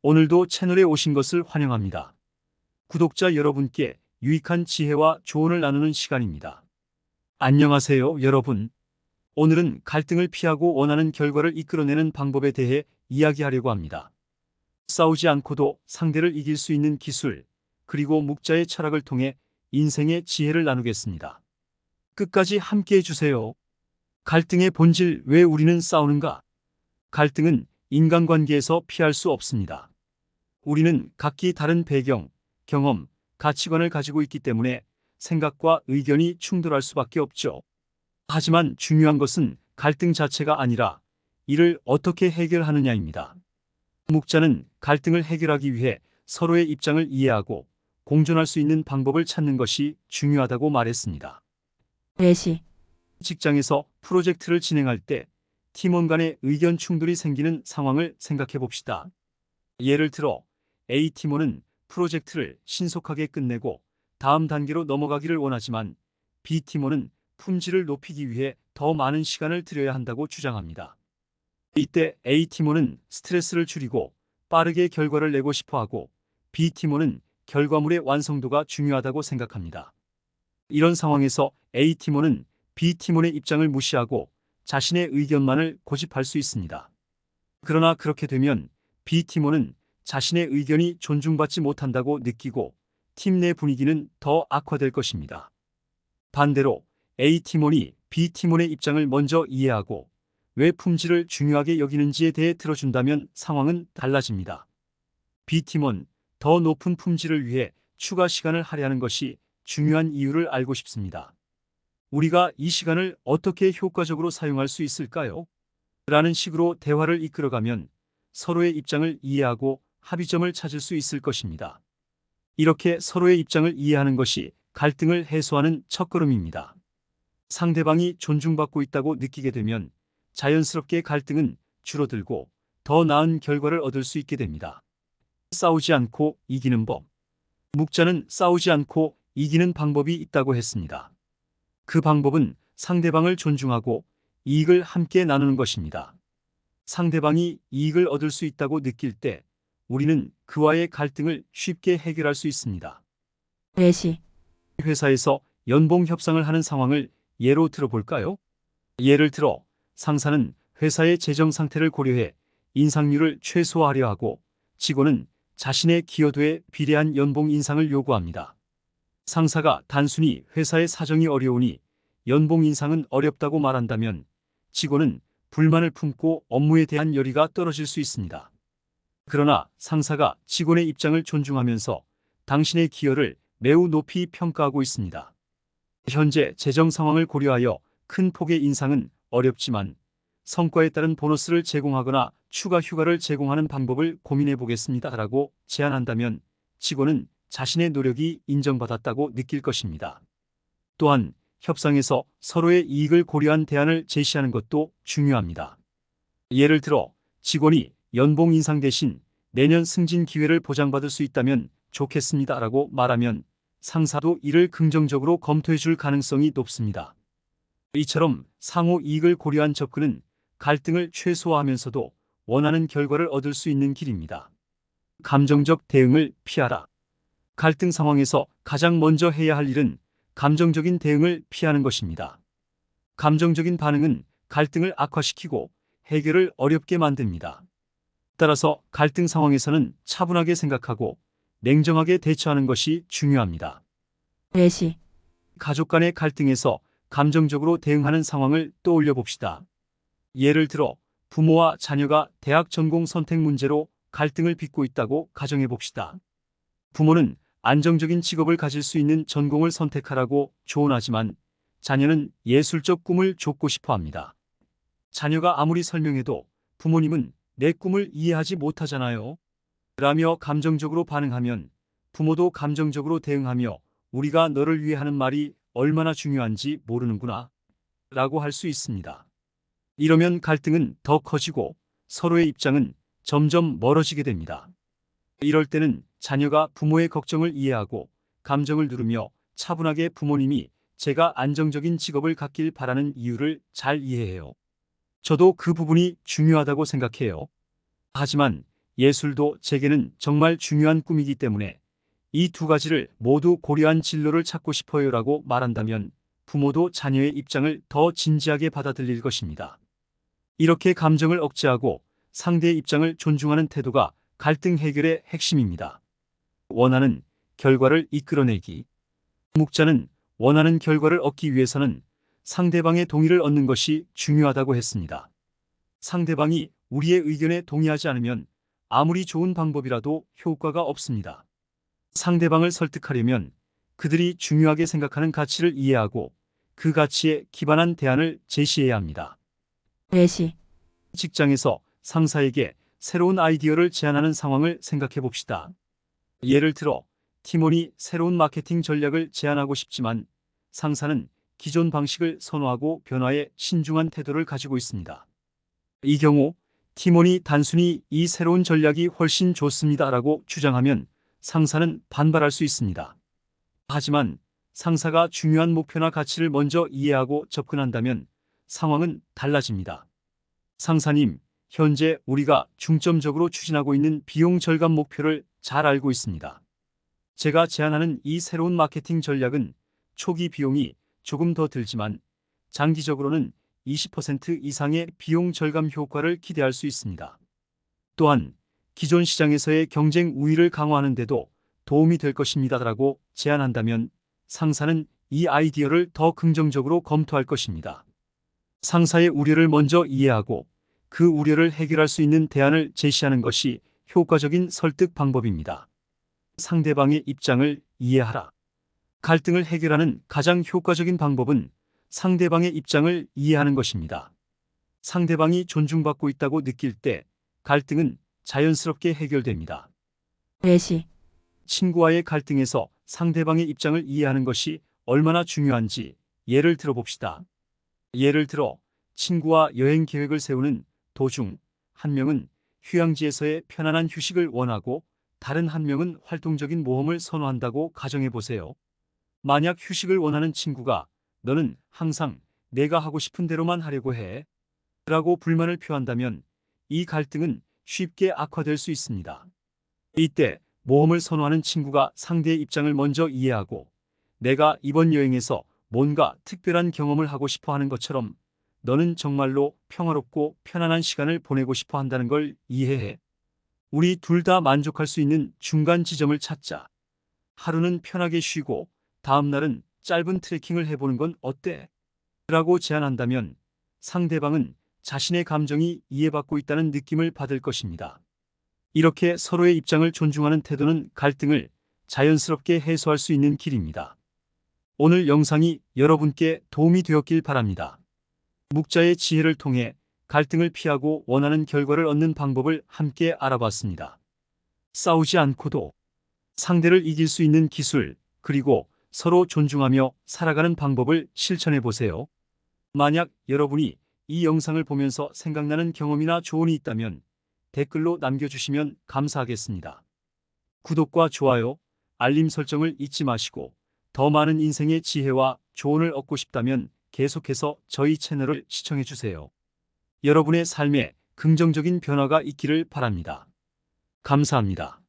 오늘도 채널에 오신 것을 환영합니다. 구독자 여러분께 유익한 지혜와 조언을 나누는 시간입니다. 안녕하세요, 여러분. 오늘은 갈등을 피하고 원하는 결과를 이끌어내는 방법에 대해 이야기하려고 합니다. 싸우지 않고도 상대를 이길 수 있는 기술, 그리고 묵자의 철학을 통해 인생의 지혜를 나누겠습니다. 끝까지 함께 해주세요. 갈등의 본질, 왜 우리는 싸우는가? 갈등은 인간관계에서 피할 수 없습니다. 우리는 각기 다른 배경, 경험, 가치관을 가지고 있기 때문에 생각과 의견이 충돌할 수밖에 없죠. 하지만 중요한 것은 갈등 자체가 아니라 이를 어떻게 해결하느냐입니다. 묵자는 갈등을 해결하기 위해 서로의 입장을 이해하고 공존할 수 있는 방법을 찾는 것이 중요하다고 말했습니다. 예시. 직장에서 프로젝트를 진행할 때 팀원 간의 의견 충돌이 생기는 상황을 생각해 봅시다. 예를 들어 A팀원은 프로젝트를 신속하게 끝내고 다음 단계로 넘어가기를 원하지만 B팀원은 품질을 높이기 위해 더 많은 시간을 들여야 한다고 주장합니다. 이때 A팀원은 스트레스를 줄이고 빠르게 결과를 내고 싶어 하고 B팀원은 결과물의 완성도가 중요하다고 생각합니다. 이런 상황에서 A팀원은 B팀원의 입장을 무시하고 자신의 의견만을 고집할 수 있습니다. 그러나 그렇게 되면 B팀원은 자신의 의견이 존중받지 못한다고 느끼고 팀 내 분위기는 더 악화될 것입니다. 반대로 A팀원이 B팀원의 입장을 먼저 이해하고 왜 품질을 중요하게 여기는지에 대해 들어준다면 상황은 달라집니다. B팀원, 더 높은 품질을 위해 추가 시간을 할애하는 것이 중요한 이유를 알고 싶습니다. 우리가 이 시간을 어떻게 효과적으로 사용할 수 있을까요? 라는 식으로 대화를 이끌어가면 서로의 입장을 이해하고 합의점을 찾을 수 있을 것입니다. 이렇게 서로의 입장을 이해하는 것이 갈등을 해소하는 첫걸음입니다. 상대방이 존중받고 있다고 느끼게 되면 자연스럽게 갈등은 줄어들고 더 나은 결과를 얻을 수 있게 됩니다. 싸우지 않고 이기는 법. 묵자는 싸우지 않고 이기는 방법이 있다고 했습니다. 그 방법은 상대방을 존중하고 이익을 함께 나누는 것입니다. 상대방이 이익을 얻을 수 있다고 느낄 때 우리는 그와의 갈등을 쉽게 해결할 수 있습니다. 예시. 회사에서 연봉 협상을 하는 상황을 예로 들어볼까요? 예를 들어 상사는 회사의 재정 상태를 고려해 인상률을 최소화하려 하고 직원은 자신의 기여도에 비례한 연봉 인상을 요구합니다. 상사가 단순히 회사의 사정이 어려우니 연봉 인상은 어렵다고 말한다면 직원은 불만을 품고 업무에 대한 열의가 떨어질 수 있습니다. 그러나 상사가 직원의 입장을 존중하면서 당신의 기여를 매우 높이 평가하고 있습니다. 현재 재정 상황을 고려하여 큰 폭의 인상은 어렵지만 성과에 따른 보너스를 제공하거나 추가 휴가를 제공하는 방법을 고민해 보겠습니다라고 제안한다면 직원은 자신의 노력이 인정받았다고 느낄 것입니다. 또한 협상에서 서로의 이익을 고려한 대안을 제시하는 것도 중요합니다. 예를 들어 직원이 연봉 인상 대신 내년 승진 기회를 보장받을 수 있다면 좋겠습니다라고 말하면 상사도 이를 긍정적으로 검토해 줄 가능성이 높습니다. 이처럼 상호 이익을 고려한 접근은 갈등을 최소화하면서도 원하는 결과를 얻을 수 있는 길입니다. 감정적 대응을 피하라. 갈등 상황에서 가장 먼저 해야 할 일은 감정적인 대응을 피하는 것입니다. 감정적인 반응은 갈등을 악화시키고 해결을 어렵게 만듭니다. 따라서 갈등 상황에서는 차분하게 생각하고 냉정하게 대처하는 것이 중요합니다. 예시. 가족 간의 갈등에서 감정적으로 대응하는 상황을 떠올려 봅시다. 예를 들어 부모와 자녀가 대학 전공 선택 문제로 갈등을 빚고 있다고 가정해 봅시다. 부모는 안정적인 직업을 가질 수 있는 전공을 선택하라고 조언하지만 자녀는 예술적 꿈을 좇고 싶어 합니다. 자녀가 아무리 설명해도 부모님은 내 꿈을 이해하지 못하잖아요. 라며 감정적으로 반응하면 부모도 감정적으로 대응하며 우리가 너를 위해 하는 말이 얼마나 중요한지 모르는구나 라고 할 수 있습니다. 이러면 갈등은 더 커지고 서로의 입장은 점점 멀어지게 됩니다. 이럴 때는 자녀가 부모의 걱정을 이해하고 감정을 누르며 차분하게 부모님이 제가 안정적인 직업을 갖길 바라는 이유를 잘 이해해요. 저도 그 부분이 중요하다고 생각해요. 하지만 예술도 제게는 정말 중요한 꿈이기 때문에 이 두 가지를 모두 고려한 진로를 찾고 싶어요라고 말한다면 부모도 자녀의 입장을 더 진지하게 받아들일 것입니다. 이렇게 감정을 억제하고 상대의 입장을 존중하는 태도가 갈등 해결의 핵심입니다. 원하는 결과를 이끌어내기. 묵자는 원하는 결과를 얻기 위해서는 상대방의 동의를 얻는 것이 중요하다고 했습니다. 상대방이 우리의 의견에 동의하지 않으면 아무리 좋은 방법이라도 효과가 없습니다. 상대방을 설득하려면 그들이 중요하게 생각하는 가치를 이해하고 그 가치에 기반한 대안을 제시해야 합니다. 예시, 직장에서 상사에게 새로운 아이디어를 제안하는 상황을 생각해 봅시다. 예를 들어 팀원이 새로운 마케팅 전략을 제안하고 싶지만 상사는 기존 방식을 선호하고 변화에 신중한 태도를 가지고 있습니다. 이 경우 팀원이 단순히 이 새로운 전략이 훨씬 좋습니다라고 주장하면 상사는 반발할 수 있습니다. 하지만 상사가 중요한 목표나 가치를 먼저 이해하고 접근한다면 상황은 달라집니다. 상사님, 현재 우리가 중점적으로 추진하고 있는 비용 절감 목표를 잘 알고 있습니다. 제가 제안하는 이 새로운 마케팅 전략은 초기 비용이 조금 더 들지만 장기적으로는 20% 이상의 비용 절감 효과를 기대할 수 있습니다. 또한 기존 시장에서의 경쟁 우위를 강화하는 데도 도움이 될 것입니다라고 제안한다면 상사는 이 아이디어를 더 긍정적으로 검토할 것입니다. 상사의 우려를 먼저 이해하고 그 우려를 해결할 수 있는 대안을 제시하는 것이 효과적인 설득 방법입니다. 상대방의 입장을 이해하라. 갈등을 해결하는 가장 효과적인 방법은 상대방의 입장을 이해하는 것입니다. 상대방이 존중받고 있다고 느낄 때 갈등은 자연스럽게 해결됩니다. 예시, 친구와의 갈등에서 상대방의 입장을 이해하는 것이 얼마나 중요한지 예를 들어봅시다. 예를 들어 친구와 여행 계획을 세우는 도중 한 명은 휴양지에서의 편안한 휴식을 원하고 다른 한 명은 활동적인 모험을 선호한다고 가정해 보세요. 만약 휴식을 원하는 친구가 너는 항상 내가 하고 싶은 대로만 하려고 해 라고 불만을 표한다면 이 갈등은 쉽게 악화될 수 있습니다. 이때 모험을 선호하는 친구가 상대의 입장을 먼저 이해하고 내가 이번 여행에서 뭔가 특별한 경험을 하고 싶어 하는 것처럼 너는 정말로 평화롭고 편안한 시간을 보내고 싶어 한다는 걸 이해해. 우리 둘 다 만족할 수 있는 중간 지점을 찾자. 하루는 편하게 쉬고 다음 날은 짧은 트레킹을 해보는 건 어때? 라고 제안한다면 상대방은 자신의 감정이 이해받고 있다는 느낌을 받을 것입니다. 이렇게 서로의 입장을 존중하는 태도는 갈등을 자연스럽게 해소할 수 있는 길입니다. 오늘 영상이 여러분께 도움이 되었길 바랍니다. 묵자의 지혜를 통해 갈등을 피하고 원하는 결과를 얻는 방법을 함께 알아봤습니다. 싸우지 않고도 상대를 이길 수 있는 기술, 그리고 서로 존중하며 살아가는 방법을 실천해 보세요. 만약 여러분이 이 영상을 보면서 생각나는 경험이나 조언이 있다면 댓글로 남겨주시면 감사하겠습니다. 구독과 좋아요, 알림 설정을 잊지 마시고 더 많은 인생의 지혜와 조언을 얻고 싶다면 계속해서 저희 채널을 시청해 주세요. 여러분의 삶에 긍정적인 변화가 있기를 바랍니다. 감사합니다.